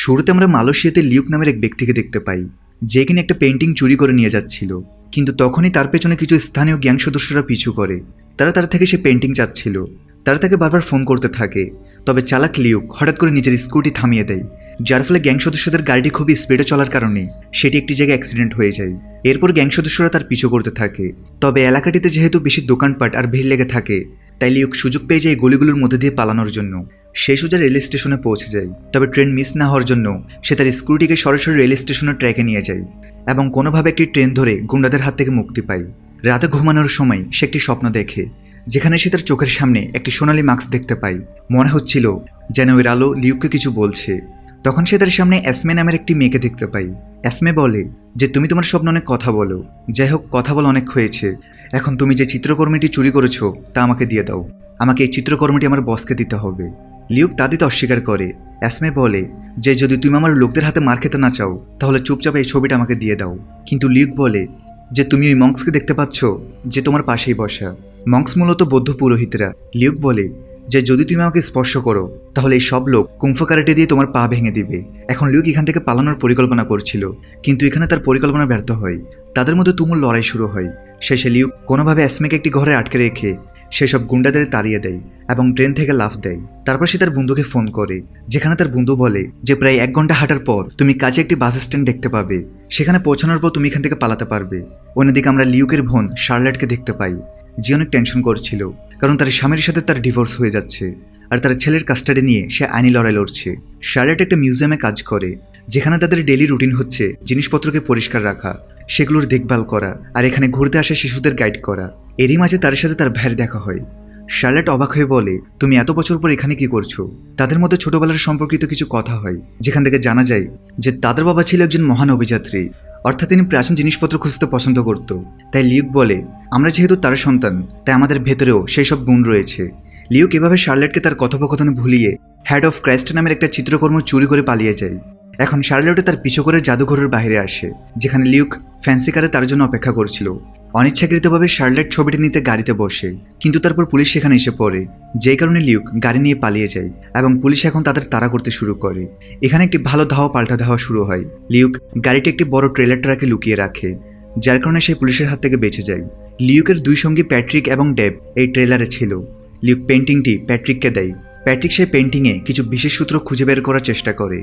শুরুতে আমরা মালয়েশিয়াতে লিউক নামের এক ব্যক্তিকে দেখতে পাই, যে কিনা একটা পেন্টিং চুরি করে নিয়ে যাচ্ছিল। কিন্তু তখনই তার পেছনে কিছু স্থানীয় গ্যাং সদস্যরা পিছু করে। তারা তার থেকে সে পেন্টিং চাচ্ছিল। তারা তাকে বারবার ফোন করতে থাকে। তবে চালাক লিউক হঠাৎ করে নিজের স্কুটি থামিয়ে দেয়, যার ফলে গ্যাং সদস্যদের গাড়িটি খুবই স্পিডে চলার কারণে সেটি একটি জায়গায় অ্যাক্সিডেন্ট হয়ে যায়। এরপর গ্যাং সদস্যরা তার পিছু করতে থাকে। তবে এলাকাটিতে যেহেতু বেশি দোকানপাট আর ভিড় লেগে থাকে, তাই লিউক সুযোগ পেয়ে যায় গলিগুলোর মধ্যে দিয়ে পালানোর জন্য। সে সোজা রেল স্টেশনে পৌঁছে যায়। তবে ট্রেন মিস না হওয়ার জন্য সে তার স্কুটিকে সরাসরি রেল স্টেশনের ট্র্যাকে নিয়ে যায় এবং কোনোভাবে একটি ট্রেন ধরে গুন্ডাদের হাত থেকে মুক্তি পায়। রাতে ঘুমানোর সময় সে একটি স্বপ্ন দেখে, যেখানে সে তার চোখের সামনে একটি সোনালী মাস্ক দেখতে পায়। মনে হচ্ছিল যেন ওই আলো লিউককে কিছু বলছে। তখন সে তার সামনে অ্যাসমে নামের একটি মেয়েকে দেখতে পাই। অ্যাসমে বলে যে তুমি তোমার স্বপ্নে অনেক কথা বলো। যাই হোক, কথা বলা অনেক হয়েছে। এখন তুমি যে চিত্রকর্মীটি চুরি করেছো তা আমাকে দিয়ে দাও। আমাকে এই চিত্রকর্মটি আমার বসকে দিতে হবে। লিউক তা দিতে অস্বীকার করে। অ্যাসমে বলে যে যদি তুমি আমার লোকদের হাতে মার খেতে না চাও তাহলে চুপচাপ এই ছবিটা আমাকে দিয়ে দাও। কিন্তু লিউক বলে যে তুমি ওই মঙ্কসকে দেখতে পাচ্ছ যে তোমার পাশেই বসা। মঙ্কস মূলত বৌদ্ধ পুরোহিতরা। লিউক বলে যে যদি তুমি আমাকে স্পর্শ করো তাহলে এই সব লোক কুংফু কারাটে দিয়ে তোমার পা ভেঙে দিবে। এখন লিউক এখান থেকে পালানোর পরিকল্পনা করছিল, কিন্তু এখানে তার পরিকল্পনা ব্যর্থ হয়। তাদের মধ্যে তুমুল লড়াই শুরু হয়। শেষে লিউক কোনোভাবে অ্যাসমেকে একটি ঘরে আটকে রেখে সেসব গুন্ডাদের তাড়িয়ে দেয় এবং ট্রেন থেকে লাফ দেয়। তারপর সে তার বন্ধুকে ফোন করে, যেখানে তার বন্ধু বলে যে প্রায় 1 ঘন্টা হাঁটার পর তুমি কাছে একটি বাস স্ট্যান্ড দেখতে পাবে। সেখানে পৌঁছানোর পর তুমি এখান থেকে পালাতে পারবে। অন্যদিকে আমরা লিউকের বোন শার্লেটকে দেখতে পাই, যে অনেক টেনশন করছিল, কারণ তার স্বামীর সাথে তার ডিভোর্স হয়ে যাচ্ছে আর তার ছেলের কাস্টাডি নিয়ে সে আইনি লড়াই লড়ছে। শার্লেট একটা মিউজিয়ামে কাজ করে, যেখানে তাদের ডেইলি রুটিন হচ্ছে জিনিসপত্রকে পরিষ্কার রাখা, সেগুলোর দেখভাল করা আর এখানে ঘুরতে আসা শিশুদের গাইড করা। এরই মাঝে তার সাথে তার ভাইয়ের দেখা হয়। শার্লেট অবাক হয়ে বলে তুমি এত বছর পর এখানে কি করছো? তাদের মধ্যে ছোটবেলার সম্পর্কিত কিছু কথা হয়, যেখান থেকে জানা যায় যে তাদের বাবা ছিল একজন মহান অভিযাত্রী, অর্থাৎ তিনি প্রাচীন জিনিসপত্র খুঁজতে পছন্দ করত। তাই লিউক বলে আমরা যেহেতু তার সন্তান, তাই আমাদের ভেতরেও সেই সব গুণ রয়েছে। লিউক এভাবে শার্লেটকে তার কথোপকথনে ভুলিয়ে হ্যাড অফ ক্রাইস্ট নামের একটা চিত্রকর্ম চুরি করে পালিয়ে যায়। এখন শার্লেটও তার পিছু করে জাদুঘরের বাইরে আসে, যেখানে লিউক ফ্যান্সি কারে তার জন্য অপেক্ষা করছিল। অনিচ্ছাকৃতভাবে শার্লেট ছবিটি নিতে গাড়িতে বসে, কিন্তু তারপর পুলিশ সেখানে এসে পড়ে, যেই কারণে লিউক গাড়ি নিয়ে পালিয়ে যায় এবং পুলিশ এখন তাদের তাড়া করতে শুরু করে। এখানে একটি ভালো ধাওয়া পাল্টা ধাওয়া শুরু হয়। লিউক গাড়িটি একটি বড় ট্রেলার ট্রাকে লুকিয়ে রাখে, যার কারণে সে পুলিশের হাত থেকে বেঁচে যায়। লিউকের 2 সঙ্গী প্যাট্রিক এবং ডেভ এই ট্রেলারে ছিল। লিউক পেন্টিংটি প্যাট্রিককে দেয়। প্যাট্রিক সেই পেন্টিংয়ে কিছু বিশেষ সূত্র খুঁজে বের করার চেষ্টা করে।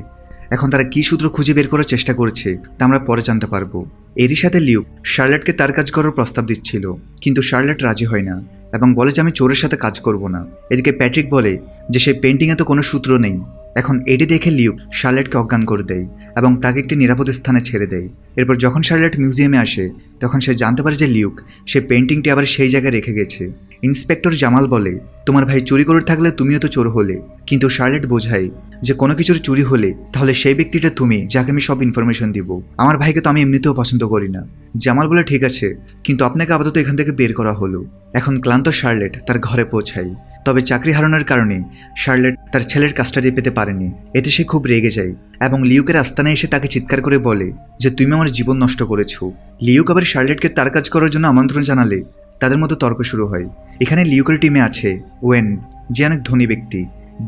এখন তারা কী সূত্র খুঁজে বের করার চেষ্টা করছে তা আমরা পরে জানতে পারবো। এরই সাথে লিউক শার্লেটকে তার কাজ করার প্রস্তাব দিচ্ছিল, কিন্তু শার্লেট রাজি হয় না এবং বলে যে আমি চোরের সাথে কাজ করব না। এদিকে প্যাট্রিক বলে যে সেই পেন্টিংয়ে তো কোনো সূত্র নেই। এখন এটি দেখে লিউক শার্লেটকে অজ্ঞান করে দেয় এবং তাকে একটি নিরাপদ স্থানে ছেড়ে দেয়। এরপর যখন শার্লেট মিউজিয়ামে আসে, তখন সে জানতে পারে যে লিউক সেই পেন্টিংটি আবার সেই জায়গায় রেখে গেছে। ইন্সপেক্টর জামাল বলে তোমার ভাই চুরি করে থাকলে তুমিও তো চোর হলে, কিন্তু শার্লেট বোঝায় যে কোনো কিছুর চুরি হলে তাহলে সেই ব্যক্তিটা তুমি, যাকে আমি সব ইনফরমেশন দিব। আমার ভাইকে তো আমি এমনিতেও পছন্দ করি না। জামাল বলে ঠিক আছে, কিন্তু আপনাকে আপাতত এখান থেকে বের করা হলো। এখন ক্লান্ত শার্লেট তার ঘরে পৌঁছায়। তবে চাকরি হারানোর কারণে শার্লেট তার ছেলের কাস্টাডি পেতে পারেনি। এতে সে খুব রেগে যায় এবং লিউকের আস্তানায় এসে তাকে চিৎকার করে বলে যে তুমি আমার জীবন নষ্ট করেছো। লিউক আবার শার্লেটকে তার কাজ করার জন্য আমন্ত্রণ জানালে তাদের মতো তর্ক শুরু হয়। এখানে লিউকের টিমে আছে ওয়েন, যে অনেক ধনী ব্যক্তি,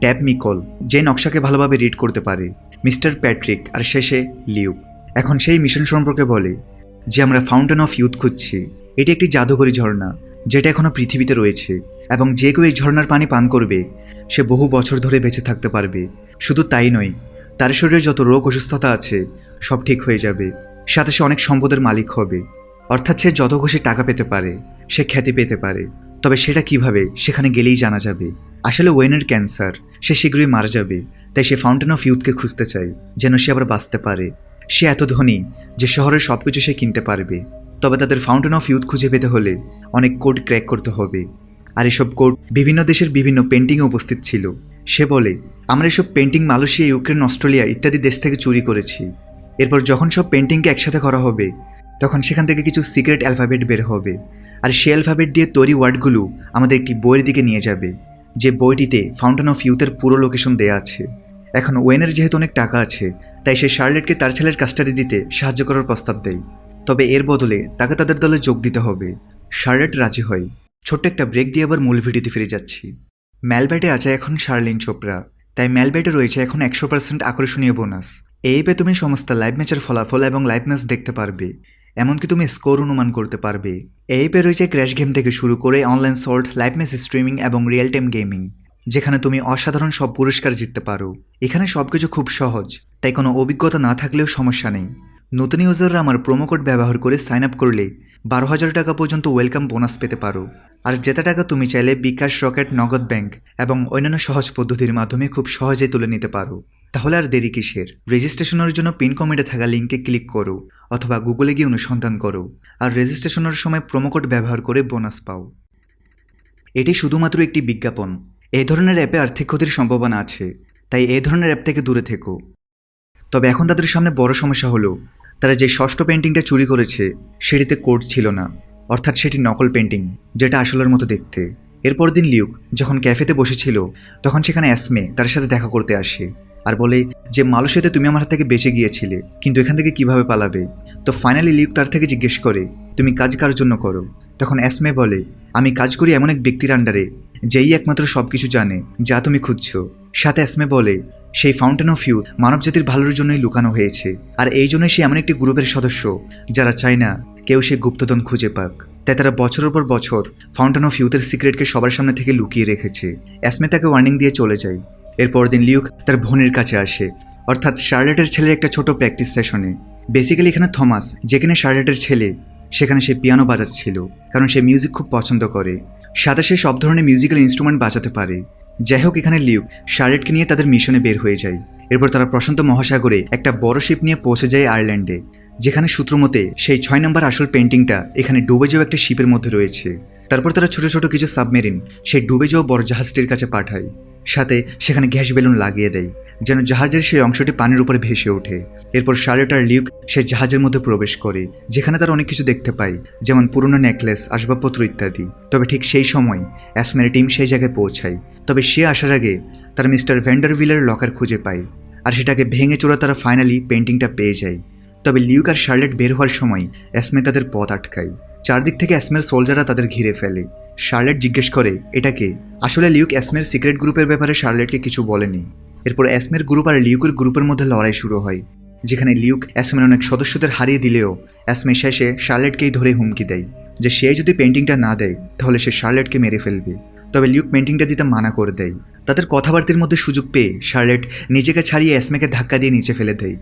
ড্যাব মিকল, যে নকশাকে ভালোভাবে রিড করতে পারে, মিস্টার প্যাট্রিক আর শেষে লিউক। এখন সেই মিশন সম্পর্কে বলে যে আমরা ফাউন্টেন অফ ইউথ খুঁজছি। এটি একটি জাদুকরী ঝর্ণা যেটা এখনও পৃথিবীতে রয়েছে এবং যে কেউ এই ঝর্ণার পানি পান করবে সে বহু বছর ধরে বেঁচে থাকতে পারবে। শুধু তাই নয়, তার শরীরে যত রোগ অসুস্থতা আছে সব ঠিক হয়ে যাবে, সাথে সে অনেক সম্পদের মালিক হবে। অর্থাৎ সে যত খুশি টাকা পেতে পারে, সে খ্যাতি পেতে পারে। তবে সেটা কিভাবে সেখানে গেলেই জানা যাবে। আসলে ওয়েনের ক্যান্সার, সে শীঘ্রই মারা যাবে, তাই সে ফাউন্টেন অফ ইউথকে খুঁজতে চায় যেন সে আবার বাঁচতে পারে। সে এত ধনী যে শহরের সব কিছু সে কিনতে পারবে। তবে তাদের ফাউন্টেন অফ ইউথ খুঁজে পেতে হলে অনেক কোড ক্র্যাক করতে হবে, আর এসব কোড বিভিন্ন দেশের বিভিন্ন পেন্টিংয়ে উপস্থিত ছিল। সে বলে আমরা এসব পেন্টিং মালয়েশিয়া, ইউক্রেন, অস্ট্রেলিয়া ইত্যাদি দেশ থেকে চুরি করেছি। এরপর যখন সব পেন্টিংকে একসাথে করা হবে তখন সেখান থেকে কিছু সিক্রেট অ্যালফাবেট বের হবে, আর সেই অ্যালফাবেট দিয়ে তৈরি ওয়ার্ডগুলো আমাদের একটি বইয়ের দিকে নিয়ে যাবে, যে বইটিতে ফাউন্টেন অফ ইউথের পুরো লোকেশন দেয়া আছে। এখন ওয়েনের যেহেতু অনেক টাকা আছে, তাই সে শার্লেটকে তার ছেলের কাস্টাডি দিতে সাহায্য করার প্রস্তাব দেয়। তবে এর বদলে তাকে তাদের দলে যোগ দিতে হবে। শার্লেট রাজি হয়। ছোট্ট একটা ব্রেক দিয়ে আবার মূল ভিডিওতে ফিরে যাচ্ছি। মেলবার্ডে আছে এখন শার্লিন চোপড়া। তাই মেলবেটে রয়েছে এখন 100% আকর্ষণীয় বোনাস। এই অ্যাপে তুমি সমস্ত লাইভ ম্যাচের ফলাফল এবং লাইভ ম্যাচ দেখতে পারবে, এমনকি তুমি স্কোর অনুমান করতে পারবে। এই অ্যাপে রয়েছে ক্র্যাশ গেম থেকে শুরু করে online salt, live match streaming এবং রিয়েল টাইম গেমিং, যেখানে তুমি অসাধারণ সব পুরস্কার জিততে পারো। এখানে সবকিছু খুব সহজ, তাই কোনো অভিজ্ঞতা না থাকলেও সমস্যা নেই। নতুন ইউজাররা আমার প্রোমো কোড ব্যবহার করে সাইন আপ করলে 12,000 টাকা পর্যন্ত ওয়েলকাম বোনাস পেতে পারো। আর যেটা টাকা তুমি চাইলে বিকাশ, রকেট, নগদ ব্যাংক এবং অন্যান্য সহজ পদ্ধতির মাধ্যমে খুব সহজেই তুলে নিতে পারো। তাহলে আর দেরি কিসের? রেজিস্ট্রেশনের জন্য পিন কমেন্টে থাকা লিঙ্কে ক্লিক করো অথবা গুগলে গিয়ে অনুসন্ধান করো আর রেজিস্ট্রেশনের সময় প্রোমো কোড ব্যবহার করে বোনাস পাও। এটি শুধুমাত্র একটি বিজ্ঞাপন। এই ধরনের অ্যাপে আর্থিক ক্ষতির সম্ভাবনা আছে, তাই এই ধরনের অ্যাপ থেকে দূরে থেকো। তবে এখন তাদের সামনে বড় সমস্যা হলো, তারা যে ষষ্ঠ পেন্টিংটা চুরি করেছে সেটিতে কোড ছিল না, অর্থাৎ সেটি নকল পেন্টিং, যেটা আসলের মতো দেখতে। এরপর দিন লিউক যখন ক্যাফেতে বসেছিল তখন সেখানে অ্যাসমে তার সাথে দেখা করতে আসে আর বলে যে মালয়েশিয়াতে তুমি আমার হাত থেকে বেঁচে গিয়েছিলে, কিন্তু এখান থেকে কিভাবে পালাবে? তো ফাইনালি লিউক তার থেকে জিজ্ঞেস করে, তুমি কাজ কার জন্য করো? তখন অ্যাসমে বলে, আমি কাজ করি এমন এক ব্যক্তির আন্ডারে যেই একমাত্র সব কিছু জানে যা তুমি খুঁজছো। সাথে অ্যাসমে বলে, সেই ফাউন্টেন অফ ইউথ মানবজাতির ভালোর জন্যই লুকানো হয়েছে, আর এই জন্যই সে এমন একটি গ্রুপের সদস্য যারা চায় না কেউ সে গুপ্তধন খুঁজে পাক। তাই তারা বছরের পর বছর ফাউন্টেন অফ ইউথের সিক্রেটকে সবার সামনে থেকে লুকিয়ে রেখেছে। অ্যাসমে তাকে ওয়ার্নিং দিয়ে চলে যায়। এরপর দিন লিউক তার বোনের কাছে আসে, অর্থাৎ শার্লেটের ছেলের একটা ছোট প্র্যাকটিস সেশনে। বেসিক্যালি এখানে থমাস, যেখানে শার্লেটের ছেলে, সেখানে সে পিয়ানো বাজাচ্ছিল, কারণ সে মিউজিক খুব পছন্দ করে। সাথে সে সব ধরনের মিউজিক্যাল ইনস্ট্রুমেন্ট বাজাতে পারে। যাই হোক, এখানে লিউক শার্লেটকে নিয়ে তাদের মিশনে বের হয়ে যায়। এরপর তারা প্রশান্ত মহাসাগরে একটা বড় শিপ নিয়ে পৌঁছে যায় আয়ারল্যান্ডে, যেখানে সূত্রমতে সেই 6 নম্বর আসল পেন্টিংটা এখানে ডুবে যাওয়া একটা শিপের মধ্যে রয়েছে। তারপর তারা ছোট ছোট কিছু সাবমেরিন সেই ডুবে যাওয়া বড় জাহাজটির কাছে পাঠায়, সাথে সেখানে গ্যাস বেলুন লাগিয়ে দেয় যেন জাহাজের সেই অংশটি পানির উপরে ভেসে ওঠে। এরপর শার্লেট আর লিউক সেই জাহাজের মধ্যে প্রবেশ করে, যেখানে তারা অনেক কিছু দেখতে পায়, যেমন পুরনো নেকলেস, আসবাবপত্র ইত্যাদি। তবে ঠিক সেই সময় অ্যাসমের টিম সেই জায়গায় পৌঁছায়। তবে সে আসার আগে তারা মিস্টার ভ্যান্ডারভিলের লকার খুঁজে পায়, আর সেটাকে ভেঙে চোরা তারা ফাইনালি পেন্টিংটা পেয়ে যায়। তবে লিউক আর শার্লেট বের হওয়ার সময় অ্যাসমে তাদের পথ আটকায়। চারদিক থেকে অ্যাসমের সোলজাররা তাদের ঘিরে ফেলে। শার্লেট জিজ্ঞেস করে এটাকে। আসলে লিউক অ্যাসমের সিক্রেট গ্রুপের ব্যাপারে শার্লেটকে কিছু বলেনি। এরপর অ্যাসমের গ্রুপ আর লিউকের গ্রুপের মধ্যে লড়াই শুরু হয়, যেখানে লিউক অ্যাসমের অনেক সদস্যদের হারিয়ে দিলেও অ্যাসমে শেষে শার্লেটকেই ধরে হুমকি দেয় যে সে যদি পেন্টিংটা না দেয় তাহলে সে শার্লেটকে মেরে ফেলবে। তবে লিউক পেন্টিংটা দিতে মানা করে দেয়। তাদের কথাবার্তার মধ্যে সুযোগ পেয়ে শার্লেট নিজেকে ছাড়িয়ে অ্যাসমেকে ধাক্কা দিয়ে নিচে ফেলে দেয়।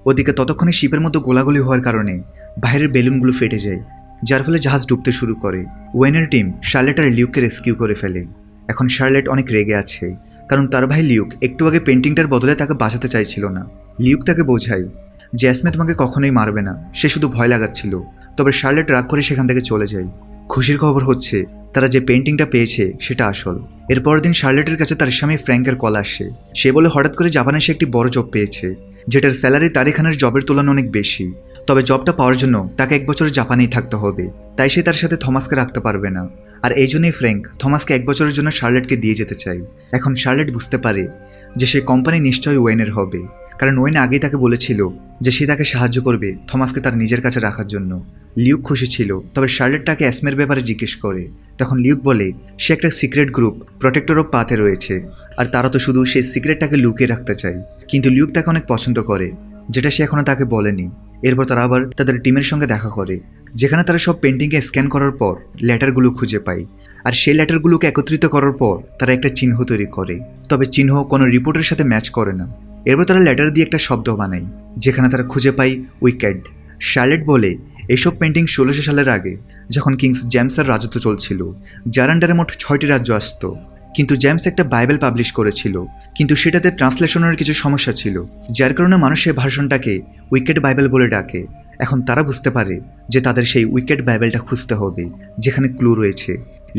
ওদিকে ততক্ষণে শিপের মধ্যে গোলাগুলি হওয়ার কারণে বাইরের বেলুনগুলো ফেটে যায়, যার ফলে জাহাজ ডুবতে শুরু করে। ওয়েনের টিম শার্লেট আর লিউককে রেস্কিউ করে ফেলে। এখন শার্লেট অনেক রেগে আছে, কারণ তার ভাই লিউক একটু আগে পেন্টিংটার বদলে তাকে বাঁচাতে চাইছিল না। লিউক তাকে বোঝায় যে অ্যাসমে তোমাকে কখনোই মারবে না, সে শুধু ভয় লাগাচ্ছিল। তবে শার্লেট রাগ করে সেখান থেকে চলে যায়। খুশির খবর হচ্ছে তারা যে পেন্টিংটা পেয়েছে সেটা আসল। এরপর দিন শার্লেটের কাছে তার স্বামী ফ্র্যাঙ্কের কল আসে। সে বলে হঠাৎ করে জাপানে সে একটি বড় জব পেয়েছে, যেটার স্যালারি তার এখানের জবের তুলনায় অনেক বেশি। তবে জবটা পাওয়ার জন্য তাকে 1 বছর জাপানেই থাকতে হবে, তাই সে তার সাথে থমাসকে রাখতে পারবে না। আর এই জন্যই ফ্র্যাঙ্ক থমাসকে 1 বছরের জন্য শার্লেটকে দিয়ে যেতে চায়। এখন শার্লেট বুঝতে পারে যে সে কোম্পানি নিশ্চয়ই ওয়েনের হবে, কারণ ওয়েন আগেই তাকে বলেছিল যে সে তাকে সাহায্য করবে থমাসকে তার নিজের কাছে রাখার জন্য। লিউক খুশি ছিল। তবে শার্লেট তাকে অ্যাসমের ব্যাপারে জিজ্ঞেস করে। তখন লিউক বলে সে একটা সিক্রেট গ্রুপ প্রোটেক্টর অফ পাথে রয়েছে, আর তারা তো শুধু সেই সিক্রেটটাকে লুকিয়ে রাখতে চায়। কিন্তু লিউক তাকে অনেক পছন্দ করে, যেটা সে এখনো তাকে বলেনি। এরপর তারা আবার তাদের টিমের সঙ্গে দেখা করে, যেখানে তারা সব পেন্টিংকে স্ক্যান করার পর লেটারগুলো খুঁজে পায়। আর সেই লেটারগুলোকে একত্রিত করার পর তারা একটা চিহ্ন তৈরি করে। তবে চিহ্ন কোনো রিপোর্টের সাথে ম্যাচ করে না। এরপর তারা লেটার দিয়ে একটা শব্দ বানায়, যেখানে তারা খুঁজে পায় উইকেড। শার্লেট বলে এসব পেন্টিং 1600 সালের আগে, যখন কিংস জেমসের রাজত্ব চলছিল, যার আন্ডারে মোট 6টি রাজ্য আসতো। কিন্তু জেমস একটা বাইবেল পাবলিশ করেছিল, কিন্তু সেটাতে ট্রান্সলেশনের কিছু সমস্যা ছিল, যার কারণে মানুষ সেই ভার্সনটাকে উইকেড বাইবেল বলে ডাকে। এখন তারা বুঝতে পারে যে তাদের সেই উইকেড বাইবেলটা খুঁজতে হবে, যেখানে ক্লু রয়েছে।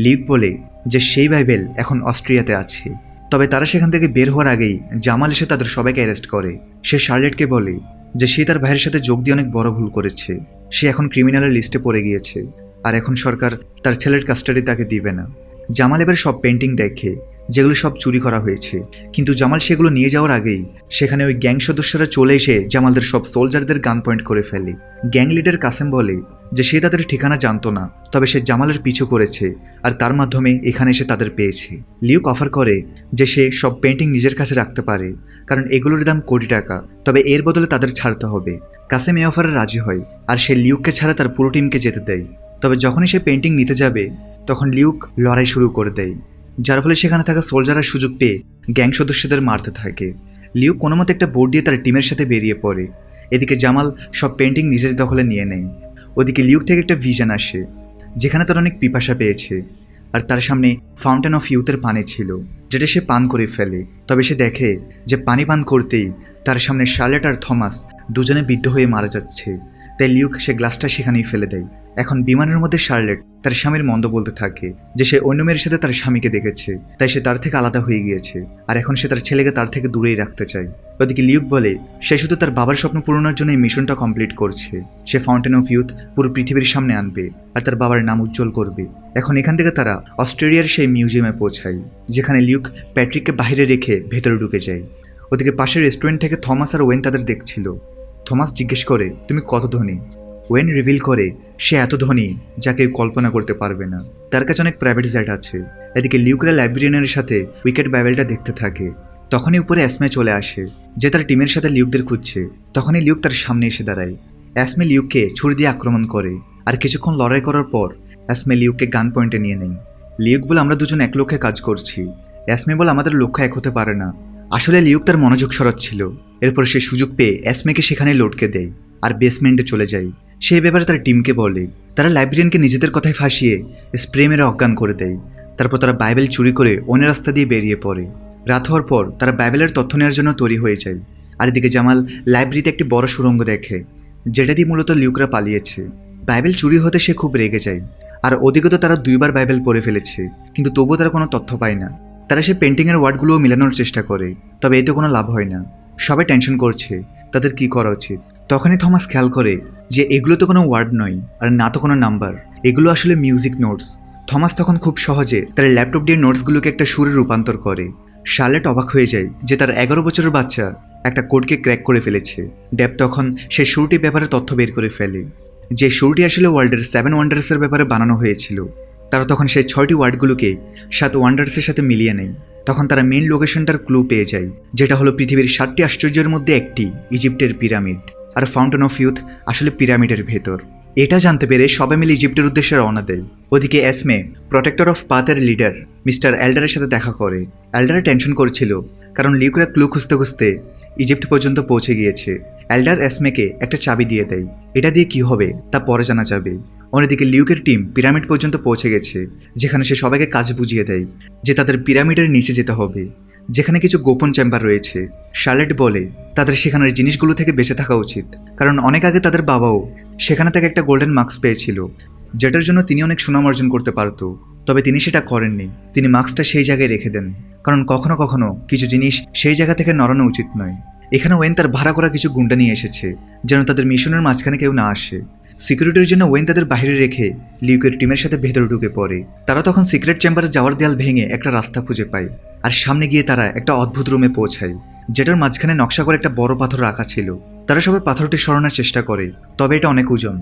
লিউক বলে যে সেই বাইবেল এখন অস্ট্রিয়াতে আছে। তবে তারা সেখান থেকে বের হওয়ার আগেই জামাল এসে তাদের সবাইকে অ্যারেস্ট করে। সে শার্লেটকে বলে যে সে তার ভাইয়ের সাথে যোগ দিয়ে অনেক বড় ভুল করেছে। সে এখন ক্রিমিনালের লিস্টে পড়ে গিয়েছে, আর এখন সরকার তার ছেলের কাস্টাডি তাকে দিবে না। জামাল এবার সব পেন্টিং দেখে, যেগুলো সব চুরি করা হয়েছে। কিন্তু জামাল সেগুলো নিয়ে যাওয়ার আগেই সেখানে ওই গ্যাং সদস্যরা চলে এসে জামালদের সব সোলজারদের গান পয়েন্ট করে ফেলে। গ্যাং লিডার কাসেম বলে যে সে তাদের ঠিকানা জানতো না, তবে সে জামালের পিছু করেছে আর তার মাধ্যমে এখানে এসে তাদের পেয়েছে। লিউক অফার করে যে সে সব পেন্টিং নিজের কাছে রাখতে পারে, কারণ এগুলোর দাম কোটি টাকা, তবে এর বদলে তাদের ছাড়তে হবে। কাসেম এই অফারে রাজি হয় আর সে লিউককে ছাড়া তার পুরো টিমকে যেতে দেয়। তবে যখনই সে পেন্টিং নিতে যাবে তখন লিউক লড়াই শুরু করে দেয়, যার ফলে সেখানে থাকা সোলজাররা সুযোগ পেয়ে গ্যাং সদস্যদের মারতে থাকে। লিউক কোনো মতে একটা বোর্ড দিয়ে তার টিমের সাথে বেরিয়ে পড়ে। এদিকে জামাল সব পেন্টিং নিজের দখলে নিয়ে নেয়। ওদিকে লিউক থেকে একটা ভিশন আসে, যেখানে তার অনেক পিপাসা পেয়েছে আর তার সামনে ফাউন্টেন অফ ইউথের পানি ছিল, যেটা সে পান করে ফেলে। তবে সে দেখে যে পানি পান করতেই তার সামনে শার্লেট আর থমাস দুজনে বিদ্ধ হয়ে মারা যাচ্ছে। তাই লিউক সে গ্লাসটা সেখানেই ফেলে দেয়। এখন বিমানের মধ্যে শার্লেট তার স্বামীর মন্দ বলতে থাকে যে সে অন্য মেয়ের সাথে তার স্বামীকে দেখেছে, তাই সে তার থেকে আলাদা হয়ে গিয়েছে আর এখন সে তার ছেলেকে তার থেকে দূরেই রাখতে চায়। ওদিকে লিউক বলে সে শুধু তার বাবার স্বপ্ন পূরণের জন্য এই মিশনটা কমপ্লিট করছে। সে ফাউন্টেন অফ ইউথ পুরো পৃথিবীর সামনে আনবে আর তার বাবার নাম উজ্জ্বল করবে। এখন এখান থেকে তারা অস্ট্রেলিয়ার সেই মিউজিয়ামে পৌঁছায়, যেখানে লিউক প্যাট্রিককে বাইরে রেখে ভেতরে ঢুকে যায়। ওদিকে পাশের রেস্টুরেন্ট থেকে থমাস আর ওয়েন তাদের দেখছিল। থমাস জিজ্ঞেস করে তুমি কত ধনী? ওয়েন রিভিল করে সে এত ধনী যা কেউ কল্পনা করতে পারবে না, তার কাছে অনেক প্রাইভেট জেট আছে। এদিকে লিউকরা লাইব্রেরিয়ানের সাথে উইকেট বাইবেলটা দেখতে থাকে। তখনই উপরে অ্যাসমে চলে আসে, যে তার টিমের সাথে লিউকদের খুঁজছে। তখনই লিউক তার সামনে এসে দাঁড়ায়। অ্যাসমে লিউককে ছুরি দিয়ে আক্রমণ করে আর কিছুক্ষণ লড়াই করার পর অ্যাসমে লিউককে গান পয়েন্টে নিয়ে নেয়। লিউক বলে আমরা দুজন এক লক্ষ্যে কাজ করছি। অ্যাসমে বলে আমাদের লক্ষ্য এক হতে পারে না। আসলে লিউক তার মনোযোগ সরাচ্ছিল। এরপর সে সুযোগ পেয়ে অ্যাসমেকে সেখানে লটকে দেয় আর বেসমেন্টে চলে যায়। সেই ব্যাপারে তার টিমকে বলে। তারা লাইব্রেরিয়ানকে নিজেদের কথায় ফাঁসিয়ে স্প্রে মেরে অজ্ঞান করে দেয়। তারপর তারা বাইবেল চুরি করে অন্য রাস্তা দিয়ে বেরিয়ে পড়ে। রাত হওয়ার পর তারা বাইবেলের তথ্য নেওয়ার জন্য তৈরি হয়ে যায়। আর এদিকে জামাল লাইব্রেরিতে একটি বড় সুড়ঙ্গ দেখে, যেটা দিয়ে মূলত লিউকরা পালিয়েছে। বাইবেল চুরি হতে সে খুব রেগে যায়। আর ওদিকে তো তারা 2বার বাইবেল পড়ে ফেলেছে, কিন্তু তবুও তারা কোনো তথ্য পায় না। তারা সে পেন্টিংয়ের ওয়ার্ডগুলোও মেলানোর চেষ্টা করে, তবে এতে কোনো লাভ হয় না। সবাই টেনশন করছে তাদের কি করা উচিত। তখনই থমাস খেয়াল করে যে এগুলো তো কোনো ওয়ার্ড নয় আর না তো কোনো নাম্বার, এগুলো আসলে মিউজিক নোটস। থমাস তখন খুব সহজে তার ল্যাপটপ দিয়ে নোটসগুলোকে একটা সুরে রূপান্তর করে। শার্লেট অবাক হয়ে যায় যে তার 11 বছরের বাচ্চা একটা কোডকে ক্র্যাক করে ফেলেছে। ডেব তখন সে সুরটির ব্যাপারে তথ্য বের করে ফেলে, যে সুরটি আসলে ওয়ার্ল্ডের 7 ওয়ান্ডার্সের ব্যাপারে বানানো হয়েছিল। তারা তখন সেই 6টি ওয়ার্ডগুলোকে 7 ওয়ান্ডার্সের সাথে মিলিয়ে নেয়। তখন তারা মেইন লোকেশনটার ক্লু পেয়ে যায়, যেটা হলো পৃথিবীর 7টি আশ্চর্যের মধ্যে একটি ইজিপ্টের পিরামিড। আর ফাউন্টেন অফ ইউথ আসলে পিরামিডের ভেতর। এটা জানতে পেরে সবাই মিলে ইজিপ্টের উদ্দেশ্যে রওনা দেয়। ওদিকে অ্যাসমে প্রোটেক্টর অফ পাথের লিডার মিস্টার এল্ডারের সাথে দেখা করে। এল্ডার টেনশন করছিল, কারণ লিউকরা ক্লু খুঁজতে খুঁজতে ইজিপ্ট পর্যন্ত পৌঁছে গিয়েছে। এল্ডার অ্যাসমেকে একটা চাবি দিয়ে দেয়। এটা দিয়ে কি হবে তা পরে জানা যাবে। অন্যদিকে লিউকের টিম পিরামিড পর্যন্ত পৌঁছে গেছে, যেখানে সে সবাইকে কাজ বুঝিয়ে দেয় যে তাদের পিরামিডের নিচে যেতে হবে, যেখানে কিছু গোপন চেম্বার রয়েছে। শার্লেট বলে তাদের সেখানের জিনিসগুলো থেকে বেঁচে থাকা উচিত, কারণ অনেক আগে তাদের বাবাও সেখানে থেকে একটা গোল্ডেন মার্কস পেয়েছিল, যেটার জন্য তিনি অনেক সুনাম অর্জন করতে পারত। তবে তিনি সেটা করেননি। তিনি মার্কসটা সেই জায়গায় রেখে দেন, কারণ কখনো কখনো কিছু জিনিস সেই জায়গা থেকে নড়ানো উচিত নয়। এখানে ওয়েন তার ভাড়া করা কিছু গুন্ডা নিয়ে এসেছে, যেন তাদের মিশনের মাঝখানে কেউ না আসে। সিকিউরিটির জন্য ওয়েন তাদের বাইরে রেখে লিউকের টিমের সাথে ভেতরে ঢুকে পড়ে। তারা তখন সিক্রেট চেম্বারে যাওয়ার দেয়াল ভেঙে একটা রাস্তা খুঁজে পায় আর সামনে গিয়ে তারা একটা অদ্ভুত রুমে পৌঁছায়, যেটার মাঝখানে নকশা করে একটা বড় পাথর রাখা ছিল। তারা সবাই পাথরটি সরানোর চেষ্টা করে, তবে এটা অনেক ওজন।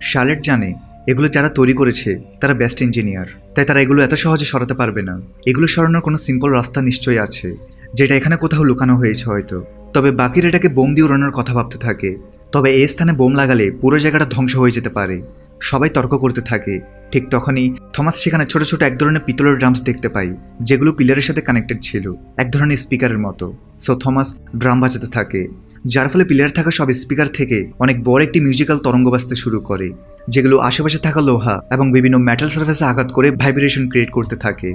শার্লেট জানে এগুলো যারা তৈরি করেছে তারা বেস্ট ইঞ্জিনিয়ার, তাই তারা এগুলো এত সহজে সরাতে পারবে না। এগুলো সরানোর কোনো সিম্পল রাস্তা নিশ্চয়ই আছে, যেটা এখানে কোথাও লুকানো হয়েছে হয়তো। তবে বাকিরা এটাকে বোম দিয়ে উড়ানোর কথা ভাবতে থাকে। তবে এই স্থানে বোম লাগালে পুরো জায়গাটা ধ্বংস হয়ে যেতে পারে। সবাই তর্ক করতে থাকে। ঠিক তখনই থমাস সেখানে ছোট ছোট এক ধরনের পিতলের ড্রামস দেখতে পাই, যেগুলো পিলারের সাথে কানেক্টেড ছিল, এক ধরনের স্পিকারের মতো। সো থমাস ড্রাম বাজাতে থাকে, যার ফলে পিলার থাকা সব স্পিকার থেকে অনেক বড় একটি মিউজিক্যাল তরঙ্গ বাজতে শুরু করে, যেগুলো আশেপাশে থাকা লোহা এবং বিভিন্ন মেটাল সার্ফেসে আঘাত করে ভাইব্রেশন ক্রিয়েট করতে থাকে।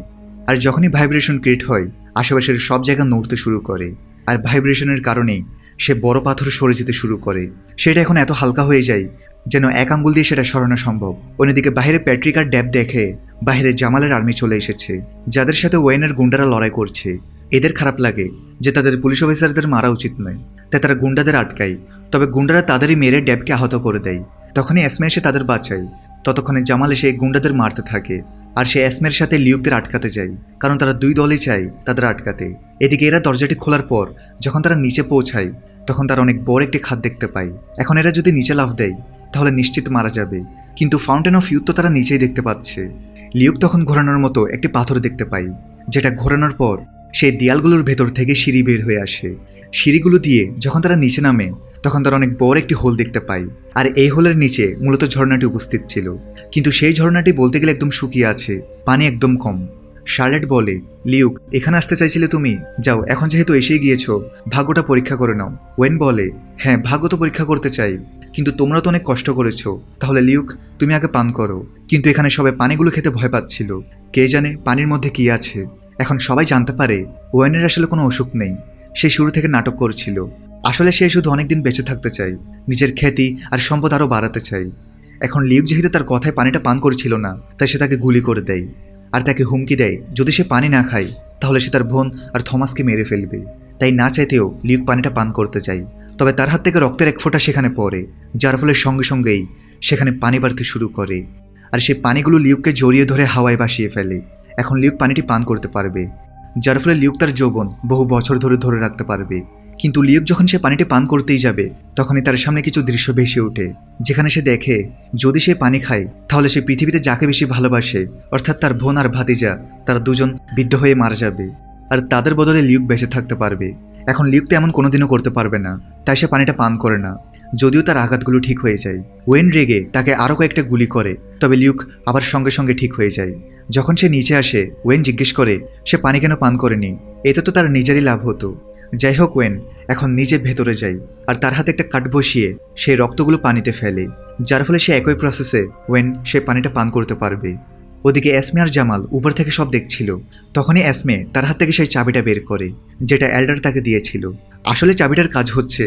আর যখনই ভাইব্রেশন ক্রিয়েট হয় আশেপাশের সব জায়গা নড়তে শুরু করে, আর ভাইব্রেশনের কারণে সে বড় পাথর সরে যেতে শুরু করে। সেটা এখন এত হালকা হয়ে যায় যেন এক আঙ্গুল দিয়ে সেটা সরানো সম্ভব। অন্যদিকে বাইরে প্যাট্রিক আর ড্যাব দেখে বাইরে জামালের আর্মি চলে এসেছে, যাদের সাথে ওয়েনের গুন্ডারা লড়াই করছে। এদের খারাপ লাগে যে তাদের পুলিশ অফিসারদের মারা উচিত নয়, তাই তারা গুন্ডাদের আটকায়। তবে গুন্ডারা তাদেরই মেরে ড্যাবকে আহত করে দেয়। তখনই অ্যাসমে এসে তাদের বাঁচায়। ততক্ষণে জামাল এসে গুন্ডাদের মারতে থাকে, আর সে অ্যাসমের সাথে লিউকদের আটকাতে যায়, কারণ তারা দুই দলই চায় তাদের আটকাতে। এদিকে এরা দরজাটি খোলার পর যখন তারা নিচে পৌঁছায় তখন তারা অনেক বড় একটি খাদ দেখতে পায়। এখন এরা যদি নিচে লাফ দেয় তাহলে নিশ্চিত মারা যাবে, কিন্তু ফাউন্টেন অফ ইউথ তো তারা নিচেই দেখতে পাচ্ছে। লিউক তখন ঘোরানোর মতো একটি পাথর দেখতে পায়, যেটা ঘোরানোর পর সেই দেয়ালগুলোর ভেতর থেকে সিঁড়ি বের হয়ে আসে। সিঁড়িগুলো দিয়ে যখন তারা নিচে নামে তখন তারা অনেক বড় একটি হোল দেখতে পায়, আর এই হোলের নিচে মূলত ঝর্ণাটি উপস্থিত ছিল। কিন্তু সেই ঝর্ণাটি বলতে গেলে একদম শুকিয়ে আছে, পানি একদম কম। শার্লেট বলে, লিউক এখানে আসতে চাইছিলে তুমি, যাও এখন যেহেতু এসেই গিয়েছো ভাগ্যটা পরীক্ষা করে নাও। ওয়েন বলে, হ্যাঁ ভাগ্য তো পরীক্ষা করতে চাই, কিন্তু তোমরা তো অনেক কষ্ট করেছো, তাহলে লিউক তুমি আগে পান করো। কিন্তু এখানে সবাই পানিগুলো খেতে ভয় পাচ্ছিল, কে জানে পানির মধ্যে কি আছে। এখন সবাই জানতে পারে ওয়েনের আসলে কোনো অসুখ নেই, সে শুরু থেকে নাটক করছিল। আসলে সে শুধু অনেকদিন বেঁচে থাকতে চায়, নিজের খ্যাতি আর সম্পদ আরও বাড়াতে চায়। এখন লিউক যেহেতু তার কথায় পানিটা পান করছিল না, তাই সে তাকে গুলি করে দেয় আর তাকে হুমকি দেয় যদি সে পানি না খায় তাহলে সে তার বোন আর থমাসকে মেরে ফেলবে। তাই না চাইতেও লিউক পানিটা পান করতে চায়, তবে তার হাত থেকে রক্তের এক ফোঁটা সেখানে পড়ে, যার ফলে সঙ্গে সঙ্গেই সেখানে পানি বাড়তে শুরু করে। আর সেই পানিগুলো লিউককে জড়িয়ে ধরে হাওয়ায় ভাসিয়ে ফেলে। এখন লিউক পানিটি পান করতে পারবে, যার ফলে লিউক তার যৌবন বহু বছর ধরে ধরে রাখতে পারবে। কিন্তু লিউক যখন সে পানিটি পান করতেই যাবে তখনই তার সামনে কিছু দৃশ্য ভেসে ওঠে, যেখানে সে দেখে যদি সে পানি খায় তাহলে সে পৃথিবীতে যাকে বেশি ভালোবাসে অর্থাৎ তার বোন আর ভাতিজা, তারা দুজন বিদ্ধ হয়ে মারা যাবে আর তাদের বদলে লিউক বেঁচে থাকতে পারবে। এখন লিউক তো এমন কোনোদিনও করতে পারবে না, তাই সে পানিটা পান করে না, যদিও তার আঘাতগুলো ঠিক হয়ে যায়। ওয়েন রেগে তাকে আরও কয়েকটা গুলি করে, তবে লিউক আবার সঙ্গে সঙ্গে ঠিক হয়ে যায়। যখন সে নিচে আসে ওয়েন জিজ্ঞেস করে সে পানি কেন পান করেনি, এতে তো তার নিজেরই লাভ হতো। যাই হোক, ওয়েন এখন নিজে ভেতরে যায় আর তার হাতে একটা কাঠ বসিয়ে সেই রক্তগুলো পানিতে ফেলে, যার ফলে সে একই প্রসেসে ওয়েন সে পানিটা পান করতে পারবে। ওদিকে এসমে আর জামাল উপর থেকে সব দেখছিল। তখনই এসমে তার হাত থেকে সেই চাবিটা বের করে, যেটা এল্ডার তাকে দিয়েছিল। আসলে চাবিটার কাজ হচ্ছে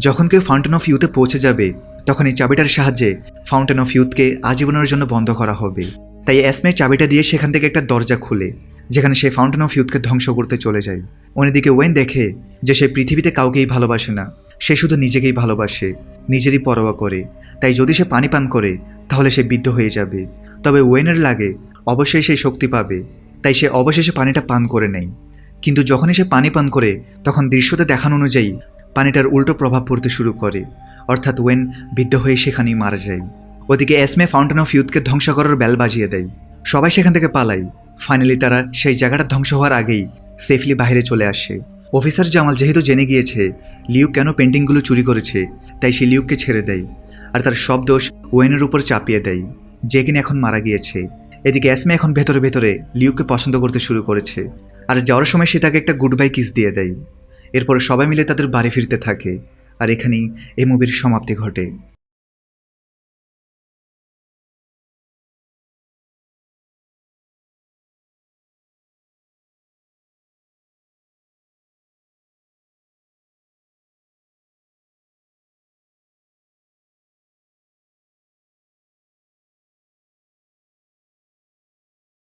যখন কেউ ফাউন্টেন অফ ইউথে পৌঁছে যাবে তখন এই চাবিটার সাহায্যে ফাউন্টেন অফ ইউথকে আজীবনের জন্য বন্ধ করা হবে। তাই এসমে চাবিটা দিয়ে সেখান থেকে একটা দরজা খুলে, যেখানে সে ফাউন্টেন অফ ইউথকে ধ্বংস করতে চলে যায়। অন্যদিকে ওয়েন দেখে যে সে পৃথিবীতে কাউকেই ভালোবাসে না, সে শুধু নিজেকেই ভালোবাসে, নিজেরই পরোয়া করে। তাই যদি সে পানি পান করে তাহলে সে বিদ্ধ হয়ে যাবে। তবে ওয়েনের লাগে অবশ্যই সেই শক্তি পাবে, তাই সে অবশেষে পানিটা পান করে নেয়। কিন্তু যখনই সে পানি পান করে তখন দৃশ্যতে দেখানো অনুযায়ী পানিটার উল্টো প্রভাব পড়তে শুরু করে, অর্থাৎ ওয়েন বিদ্ধ হয়ে সেখানেই মারা যায়। ওদিকে এসমে ফাউন্টেন অফ ইউথকে ধ্বংস করার বেল বাজিয়ে দেয়, সবাই সেখান থেকে পালায়। ফাইনালি তারা সেই জায়গাটা ধ্বংস হওয়ার আগেই সেফলি বাইরে চলে আসে। অফিসার জামাল যেহেতু জেনে গিয়েছে লিউক কেন পেন্টিংগুলো চুরি করেছে, তাই সে লিউককে ছেড়ে দেয় আর তার সব দোষ ওয়েনের উপর চাপিয়ে দেয়, যে কিনা এখন মারা গিয়েছে। এদিকে এসমে এখন ভেতরে ভেতরে লিউককে পছন্দ করতে শুরু করেছে, আর যাওয়ার সময় সে তাকে একটা গুড বাই কিস দিয়ে দেয়। এরপর সবাই মিলে তাদের বাড়ি ফিরতে থাকে, আর এখানেই এই মুভির সমাপ্তি ঘটে।